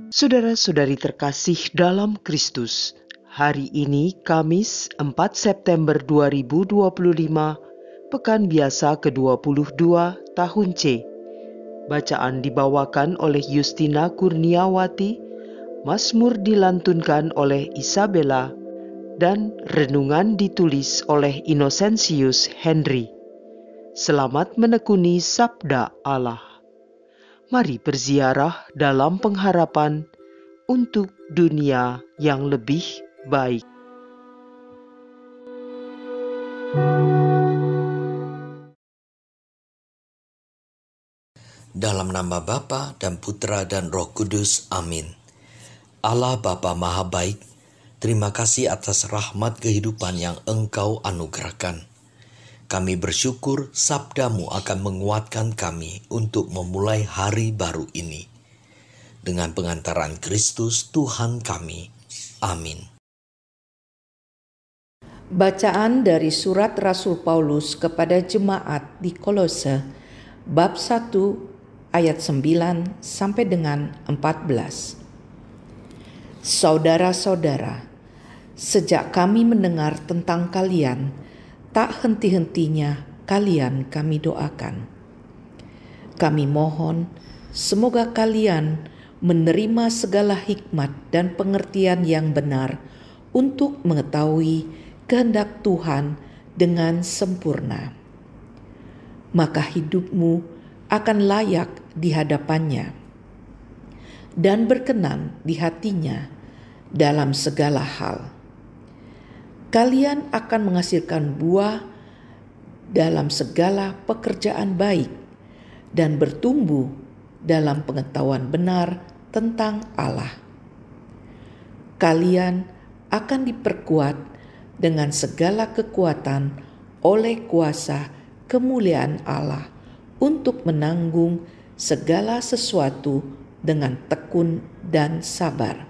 Saudara-saudari terkasih dalam Kristus, hari ini Kamis 4 September 2025, Pekan Biasa ke-22 tahun C. Bacaan dibawakan oleh Justina Kurniawati, Mazmur dilantunkan oleh Isabella, dan renungan ditulis oleh Innocentius Henry. Selamat menekuni Sabda Allah. Mari berziarah dalam pengharapan untuk dunia yang lebih baik. Dalam nama Bapa dan Putra dan Roh Kudus. Amin. Allah Bapa Maha Baik, terima kasih atas rahmat kehidupan yang Engkau anugerahkan. Kami bersyukur sabda-Mu akan menguatkan kami untuk memulai hari baru ini. Dengan pengantaran Kristus Tuhan kami. Amin. Bacaan dari surat Rasul Paulus kepada jemaat di Kolose, bab 1 ayat 9 sampai dengan 14. Saudara-saudara, sejak kami mendengar tentang kalian, tak henti-hentinya kalian kami doakan. Kami mohon semoga kalian menerima segala hikmat dan pengertian yang benar untuk mengetahui kehendak Tuhan dengan sempurna. Maka hidupmu akan layak di hadapannya dan berkenan di hatinya dalam segala hal. Kalian akan menghasilkan buah dalam segala pekerjaan baik dan bertumbuh dalam pengetahuan benar tentang Allah. Kalian akan diperkuat dengan segala kekuatan oleh kuasa kemuliaan Allah untuk menanggung segala sesuatu dengan tekun dan sabar,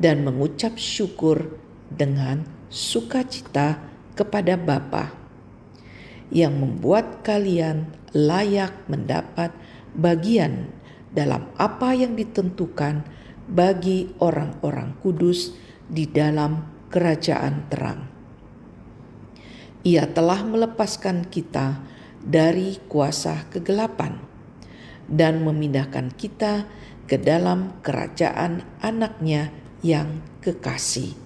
dan mengucap syukur dengan sukacita kepada Bapa yang membuat kalian layak mendapat bagian dalam apa yang ditentukan bagi orang-orang kudus di dalam kerajaan terang. Ia telah melepaskan kita dari kuasa kegelapan dan memindahkan kita ke dalam kerajaan anaknya yang kekasih.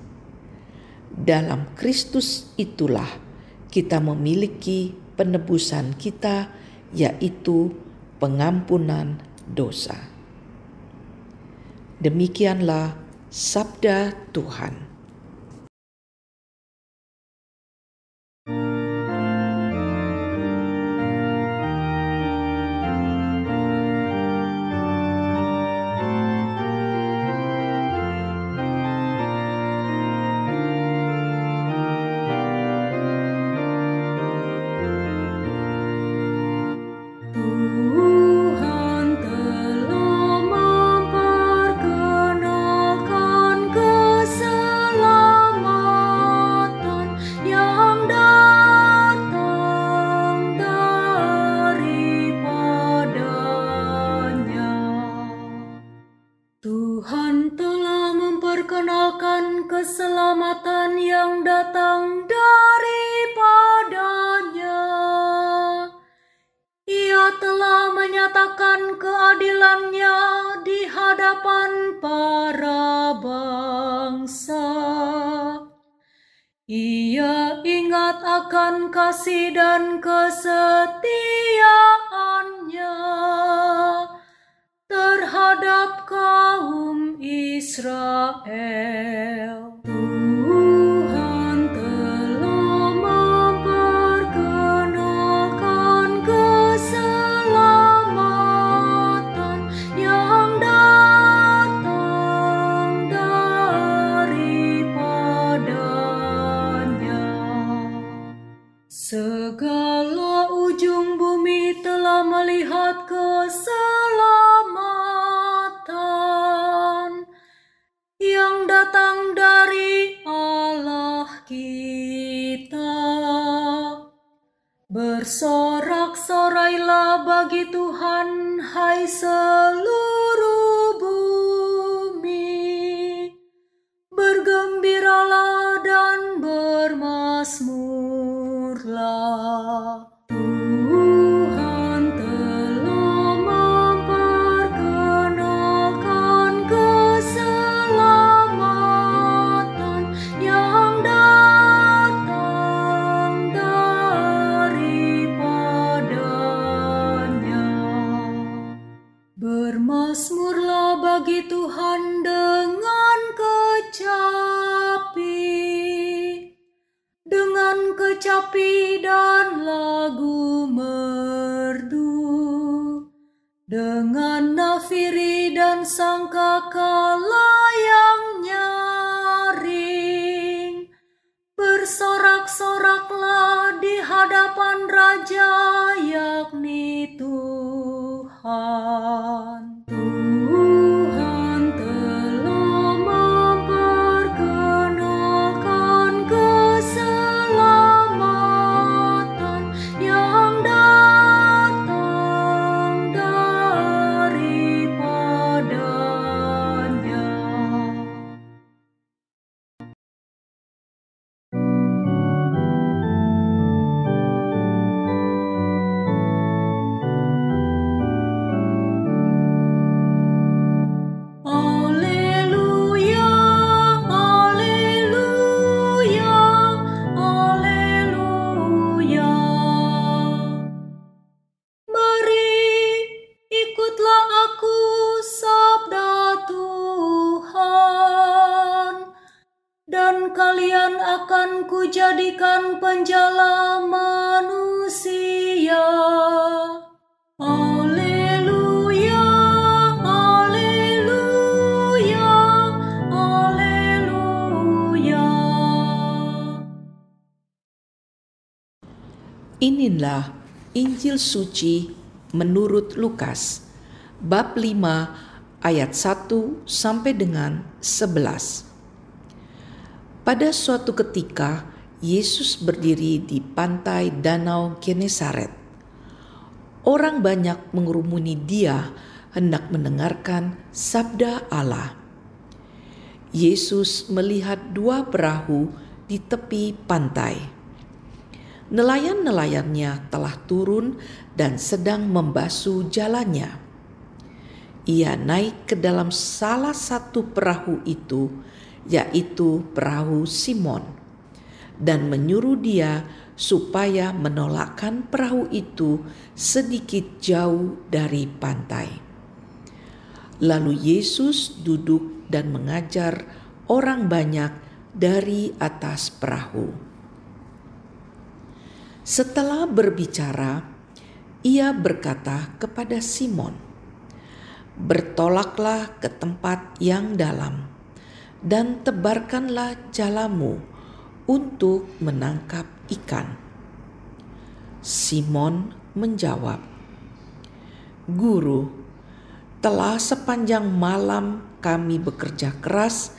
Dalam Kristus itulah kita memiliki penebusan kita, yaitu pengampunan dosa. Demikianlah sabda Tuhan. Tuhan telah memperkenalkan keselamatan yang datang daripadanya. Ia telah menyatakan keadilannya di hadapan para bangsa. Ia ingat akan kasih dan kesetiaannya terhadap kaum Israel. Tuhan telah memperkenalkan keselamatan yang datang daripadanya. Segala ujung bumi telah melihat keselamatan yang datang dari Allah kita. Bersorak-sorailah bagi Tuhan, hai seluruh bumi. bergembiralah dan bermasmurlah. Tuhan telah memperkenalkan keselamatan yang datang daripadanya. Bermasmurlah bagi Tuhan dengan kecapi dan lagu merdu, dengan nafiri dan sangkakala yang nyaring. Bersorak-soraklah di hadapan Raja, yakni Tuhan. Tuhan telah memperkenalkan keselamatan yang datang daripadanya. Kalian akan kujadikan penjala manusia. Haleluya, haleluya, haleluya. Inilah Injil suci menurut Lukas, bab 5 ayat 1 sampai dengan 11. Pada suatu ketika, Yesus berdiri di pantai Danau Genesaret. Orang banyak mengerumuni Dia hendak mendengarkan sabda Allah. Yesus melihat 2 perahu di tepi pantai. Nelayan-nelayannya telah turun dan sedang membasuh jalannya. Ia naik ke dalam salah satu perahu itu, yaitu perahu Simon, dan menyuruh dia supaya menolakkan perahu itu sedikit jauh dari pantai. Lalu Yesus duduk dan mengajar orang banyak dari atas perahu. Setelah berbicara, ia berkata kepada Simon, "Bertolaklah ke tempat yang dalam dan tebarkanlah jalamu untuk menangkap ikan." Simon menjawab, "Guru, telah sepanjang malam kami bekerja keras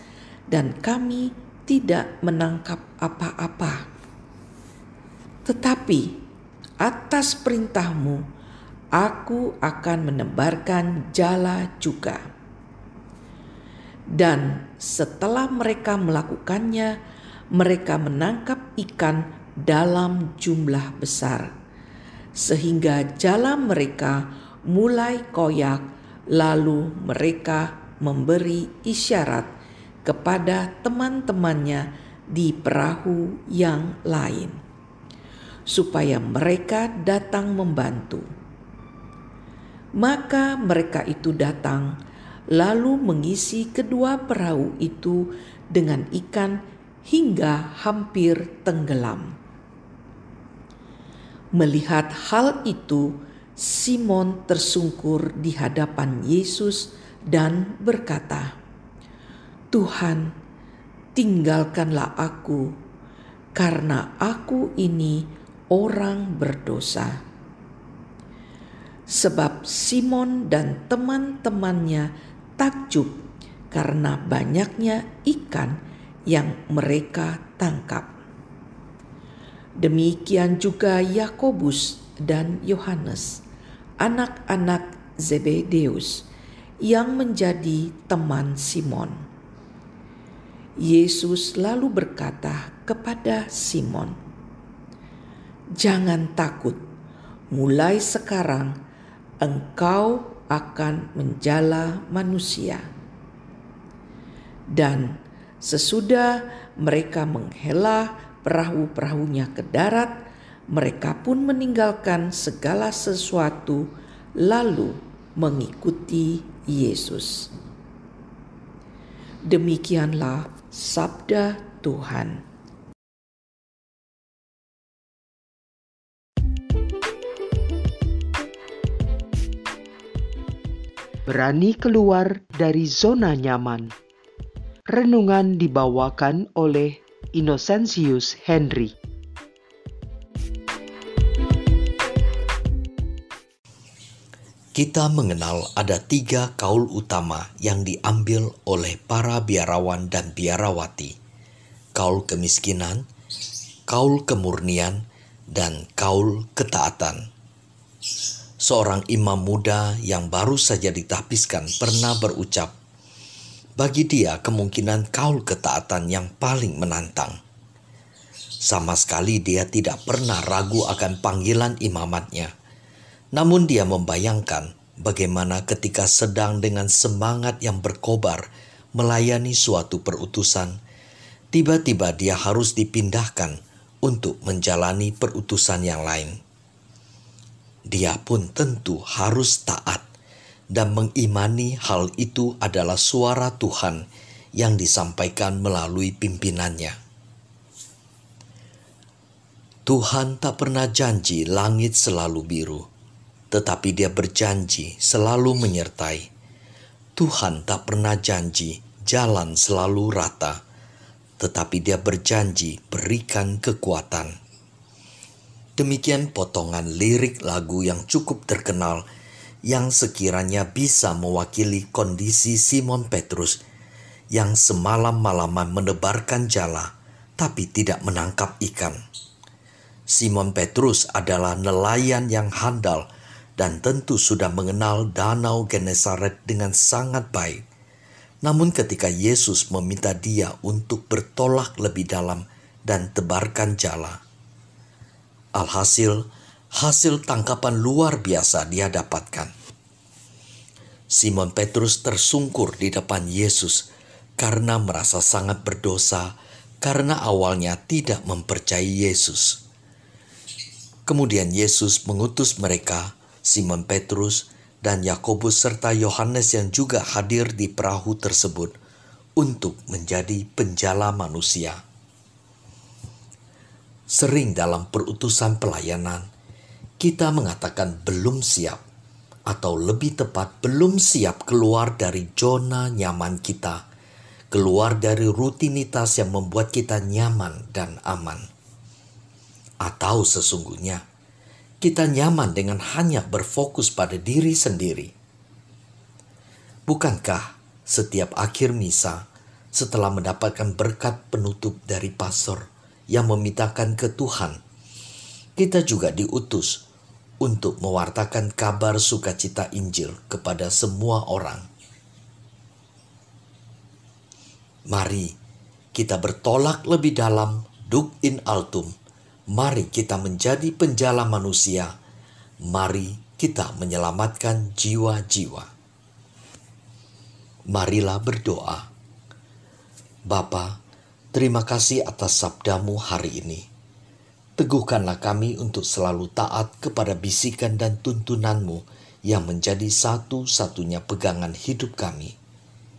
dan kami tidak menangkap apa-apa. Tetapi atas perintahmu, aku akan menebarkan jala juga." Dan setelah mereka melakukannya, mereka menangkap ikan dalam jumlah besar, sehingga jala mereka mulai koyak, lalu mereka memberi isyarat kepada teman-temannya di perahu yang lain, supaya mereka datang membantu. Maka mereka itu datang, lalu mengisi kedua perahu itu dengan ikan hingga hampir tenggelam. Melihat hal itu, Simon tersungkur di hadapan Yesus dan berkata, "Tuhan, tinggalkanlah aku, karena aku ini orang berdosa." Sebab Simon dan teman-temannya takjub karena banyaknya ikan yang mereka tangkap. Demikian juga Yakobus dan Yohanes, anak-anak Zebedeus, yang menjadi teman Simon. Yesus lalu berkata kepada Simon, "Jangan takut, mulai sekarang engkau akan menjala manusia." Dan sesudah mereka menghela perahu-perahunya ke darat, mereka pun meninggalkan segala sesuatu lalu mengikuti Yesus. Demikianlah sabda Tuhan. Berani keluar dari zona nyaman. Renungan dibawakan oleh Innocentius Henry. Kita mengenal ada 3 kaul utama yang diambil oleh para biarawan dan biarawati. Kaul kemiskinan, kaul kemurnian, dan kaul ketaatan. Seorang imam muda yang baru saja ditahbiskan pernah berucap, bagi dia kemungkinan kaul ketaatan yang paling menantang. Sama sekali dia tidak pernah ragu akan panggilan imamatnya. Namun dia membayangkan bagaimana ketika sedang dengan semangat yang berkobar melayani suatu perutusan, tiba-tiba dia harus dipindahkan untuk menjalani perutusan yang lain. Dia pun tentu harus taat dan mengimani hal itu adalah suara Tuhan yang disampaikan melalui pimpinannya. Tuhan tak pernah janji langit selalu biru, tetapi Dia berjanji selalu menyertai. Tuhan tak pernah janji jalan selalu rata, tetapi Dia berjanji berikan kekuatan. Demikian potongan lirik lagu yang cukup terkenal yang sekiranya bisa mewakili kondisi Simon Petrus yang semalam-malaman menebarkan jala tapi tidak menangkap ikan. Simon Petrus adalah nelayan yang handal dan tentu sudah mengenal Danau Genesaret dengan sangat baik. Namun ketika Yesus meminta dia untuk bertolak lebih dalam dan tebarkan jala, alhasil, hasil tangkapan luar biasa dia dapatkan. Simon Petrus tersungkur di depan Yesus karena merasa sangat berdosa karena awalnya tidak mempercayai Yesus. Kemudian Yesus mengutus mereka, Simon Petrus dan Yakobus serta Yohanes yang juga hadir di perahu tersebut untuk menjadi penjala manusia. Sering dalam perutusan pelayanan, kita mengatakan belum siap, atau lebih tepat belum siap keluar dari zona nyaman kita, keluar dari rutinitas yang membuat kita nyaman dan aman. Atau sesungguhnya, kita nyaman dengan hanya berfokus pada diri sendiri. Bukankah setiap akhir misa, setelah mendapatkan berkat penutup dari pastor yang memintakan ke Tuhan, kita juga diutus untuk mewartakan kabar sukacita Injil kepada semua orang. Mari kita bertolak lebih dalam, dug in altum. Mari kita menjadi penjala manusia. Mari kita menyelamatkan jiwa-jiwa. Marilah berdoa. Bapa, terima kasih atas sabdamu hari ini. Teguhkanlah kami untuk selalu taat kepada bisikan dan tuntunanmu yang menjadi satu-satunya pegangan hidup kami.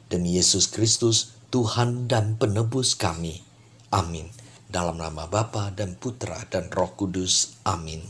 Demi Yesus Kristus, Tuhan dan Penebus kami. Amin. Dalam nama Bapa dan Putra dan Roh Kudus. Amin.